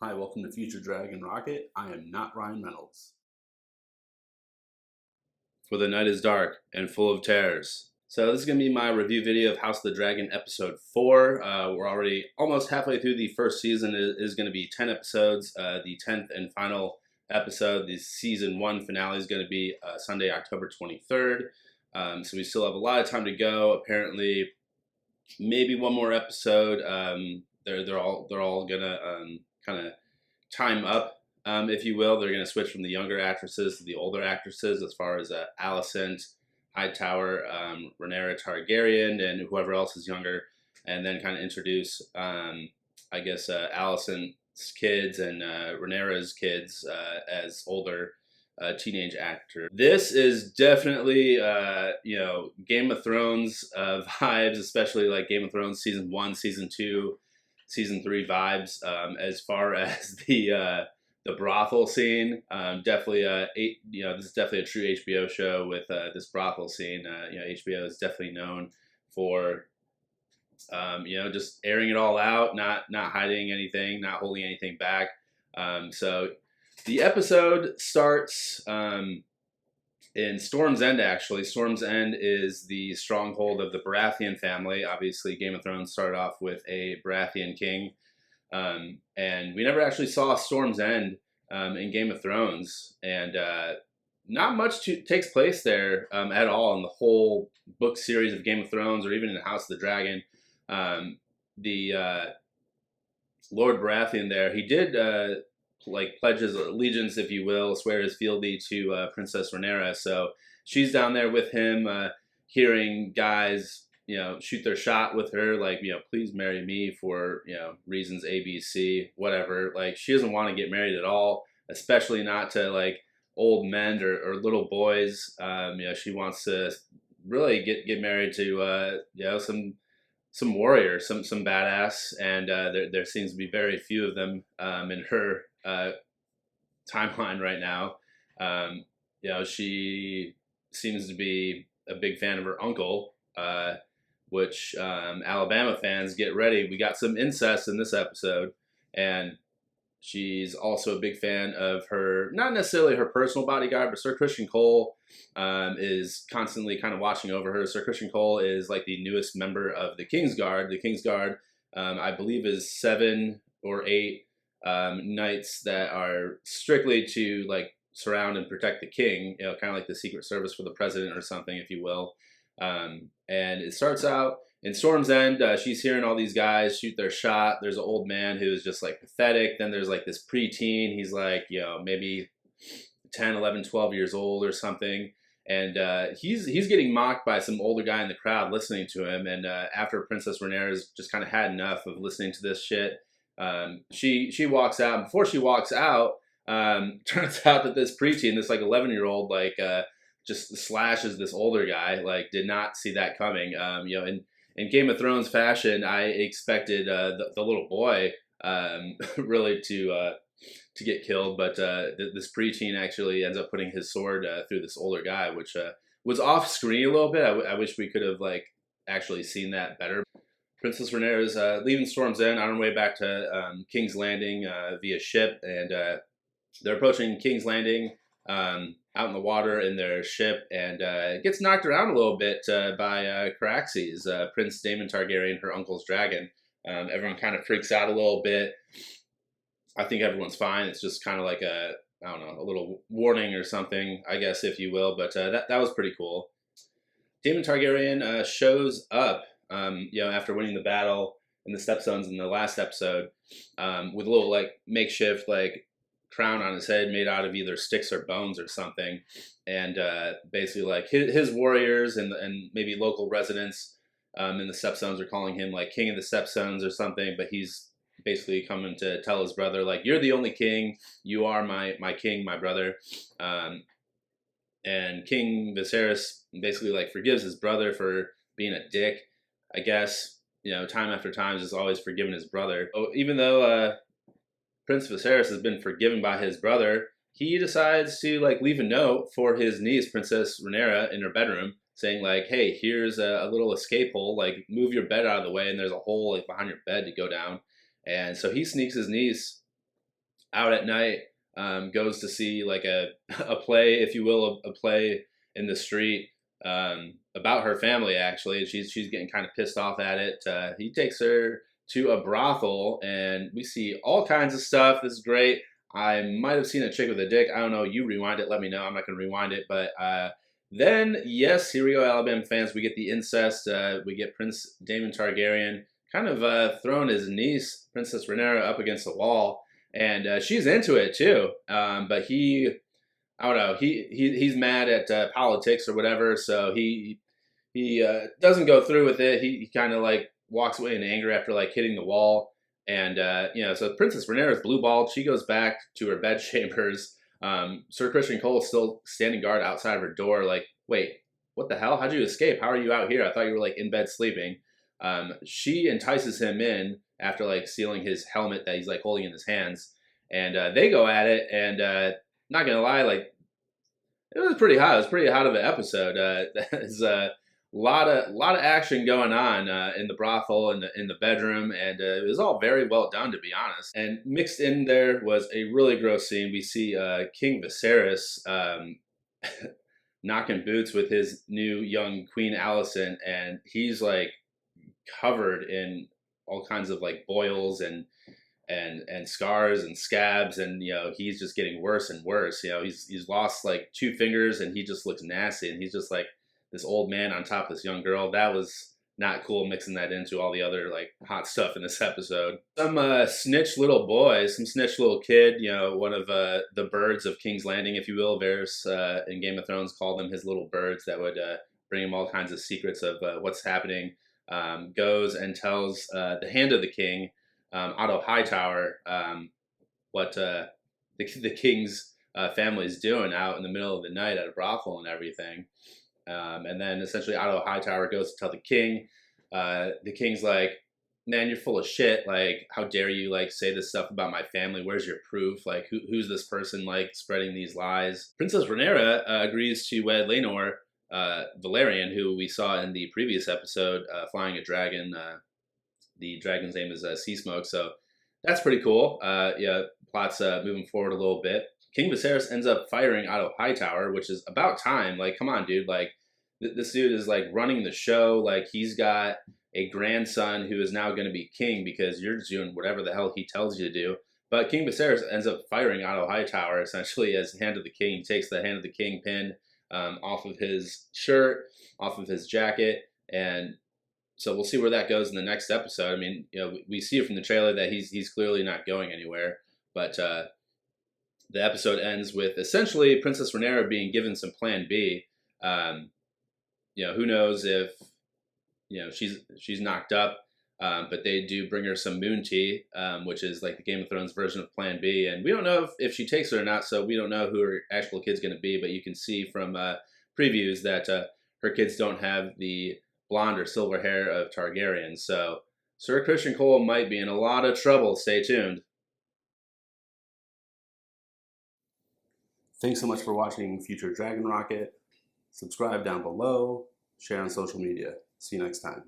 Hi, welcome to Future Dragon Rocket. I am not Ryan Reynolds. For the night is dark and full of terrors. So this is going to be my review video of House of the Dragon episode 4. We're already almost halfway through the first season. It is going to be 10 episodes. The 10th and final episode, the season 1 finale, is going to be Sunday, October 23rd. So we still have a lot of time to go. Apparently, maybe one more episode. They're all gonna kind of time up, if you will. They're going to switch from the younger actresses to the older actresses as far as Alicent Hightower, Renee Targaryen, and whoever else is younger, and then kind of introduce, I guess, Alicent's kids and Rhaenyra's kids as older teenage actor. This is definitely, Game of Thrones vibes, especially like Game of Thrones season 1, season 2, season 3 vibes. As far as the brothel scene, definitely this is definitely a true HBO show with this brothel scene. HBO is definitely known for just airing it all out, not hiding anything, not holding anything back. So the episode starts in Storm's End, actually. Storm's End is the stronghold of the Baratheon family. Obviously, Game of Thrones started off with a Baratheon king. And we never actually saw Storm's End in Game of Thrones. And not much takes place there at all in the whole book series of Game of Thrones or even in House of the Dragon. The Lord Baratheon there, he did pledge his allegiance, if you will, swear his fealty to Princess Rhaenyra. So she's down there with him, hearing guys, shoot their shot with her, like, please marry me for, reasons A, B, C, whatever. Like, she doesn't want to get married at all, especially not to like old men or little boys. She wants to really get married to some warrior, some badass, and there seems to be very few of them in her timeline right now. She seems to be a big fan of her uncle, which Alabama fans, get ready. We got some incest in this episode, and she's also a big fan of her, not necessarily her personal bodyguard, but Sir Christian Cole is constantly kind of watching over her. Sir Christian Cole is like the newest member of the Kingsguard. The Kingsguard, I believe, is 7 or 8 knights that are strictly to like surround and protect the king, kind of like the Secret Service for the president or something, if you will. And it starts out in Storm's End. She's hearing all these guys shoot their shot. There's an old man who's just like pathetic. Then there's like this preteen. He's like, maybe 10, 11, 12 years old or something. And he's getting mocked by some older guy in the crowd listening to him. And after Princess Rhaenyra's just kind of had enough of listening to this shit, she walks out. And before she walks out, turns out that this preteen, this like 11-year-old, like just slashes this older guy. Like, did not see that coming. In Game of Thrones fashion, I expected the little boy really to get killed, but this preteen actually ends up putting his sword through this older guy, which was off screen a little bit. I wish we could have like actually seen that better. Princess Rhaenyra is leaving Storm's End on her way back to King's Landing via ship, and they're approaching King's Landing out in the water in their ship, and gets knocked around a little bit by Caraxes, Prince Damon Targaryen, her uncle's dragon. Everyone kind of freaks out a little bit. I think everyone's fine. It's just kind of like a little warning or something, I guess, if you will. But that was pretty cool. Damon Targaryen shows up, after winning the battle in the Stepstones in the last episode, with a little like makeshift like crown on his head made out of either sticks or bones or something, and basically like his warriors and maybe local residents in the Stepstones are calling him like King of the Stepstones or something, but he's basically coming to tell his brother, like, you're the only king, you are my king, my brother. And King Viserys basically like forgives his brother for being a dick, I guess. Time after time, just always forgiving his brother. Even though Prince Viserys has been forgiven by his brother, he decides to like leave a note for his niece, Princess Rhaenyra, in her bedroom, saying like, hey, here's a little escape hole, like move your bed out of the way, and there's a hole like behind your bed to go down. And so he sneaks his niece out at night, goes to see like a play, if you will, a play in the street about her family. Actually, she's getting kind of pissed off at it. He takes her to a brothel, and we see all kinds of stuff. This is great. I might have seen a chick with a dick. I don't know. You rewind it. Let me know. I'm not going to rewind it. But then, yes, here we go, Alabama fans. We get the incest. We get Prince Damon Targaryen kind of throwing his niece, Princess Renee, up against the wall. And she's into it, too. But I don't know, he's mad at politics or whatever. So he doesn't go through with it. He kind of like walks away in anger after like hitting the wall. And, so Princess Renee is blue-balled. She goes back to her bedchambers. Sir Christian Cole is still standing guard outside of her door. Like, wait, what the hell? How'd you escape? How are you out here? I thought you were like in bed sleeping. She entices him in after like stealing his helmet that he's like holding in his hands. And they go at it. And not going to lie, like, it was pretty hot. It was pretty hot of an episode. There's a lot of action going on in the brothel and in the bedroom, and it was all very well done, to be honest. And mixed in there was a really gross scene. We see King Viserys knocking boots with his new young Queen Alicent, and he's like covered in all kinds of like boils and scars and scabs, and he's just getting worse and worse. He's lost like 2 fingers, and he just looks nasty, and he's just like this old man on top of this young girl. That was not cool, mixing that into all the other like hot stuff in this episode. Some snitch little boy, some snitch little kid, one of the birds of King's Landing, if you will. Varys in Game of Thrones called them his little birds that would bring him all kinds of secrets of what's happening. Goes and tells the Hand of the King, Otto Hightower, what the king's family is doing out in the middle of the night at a brothel and everything. And then essentially Otto Hightower goes to tell the king. The king's like, man, you're full of shit. Like, how dare you like say this stuff about my family? Where's your proof? Like, who's this person like spreading these lies? Princess Renee agrees to wed Laenor Valerian, who we saw in the previous episode flying a dragon. The dragon's name is Sea Smoke, so that's pretty cool. Plot's moving forward a little bit. King Viserys ends up firing Otto Hightower, which is about time. Like, come on, dude. Like, this dude is like running the show. Like, he's got a grandson who is now going to be king because you're doing whatever the hell he tells you to do. But King Viserys ends up firing Otto Hightower essentially as Hand of the King. He takes the Hand of the King pin off of his shirt, off of his jacket, and so we'll see where that goes in the next episode. I mean, we see it from the trailer that he's clearly not going anywhere, but the episode ends with essentially Princess Renee being given some Plan B. Who knows if she's knocked up, but they do bring her some moon tea, which is like the Game of Thrones version of Plan B, and we don't know if she takes it or not. So we don't know who her actual kid's going to be, but you can see from previews that her kids don't have the blonde or silver hair of Targaryen. So Sir Christian Cole might be in a lot of trouble. Stay tuned. Thanks so much for watching Future Dragon Rocket. Subscribe down below. Share on social media. See you next time.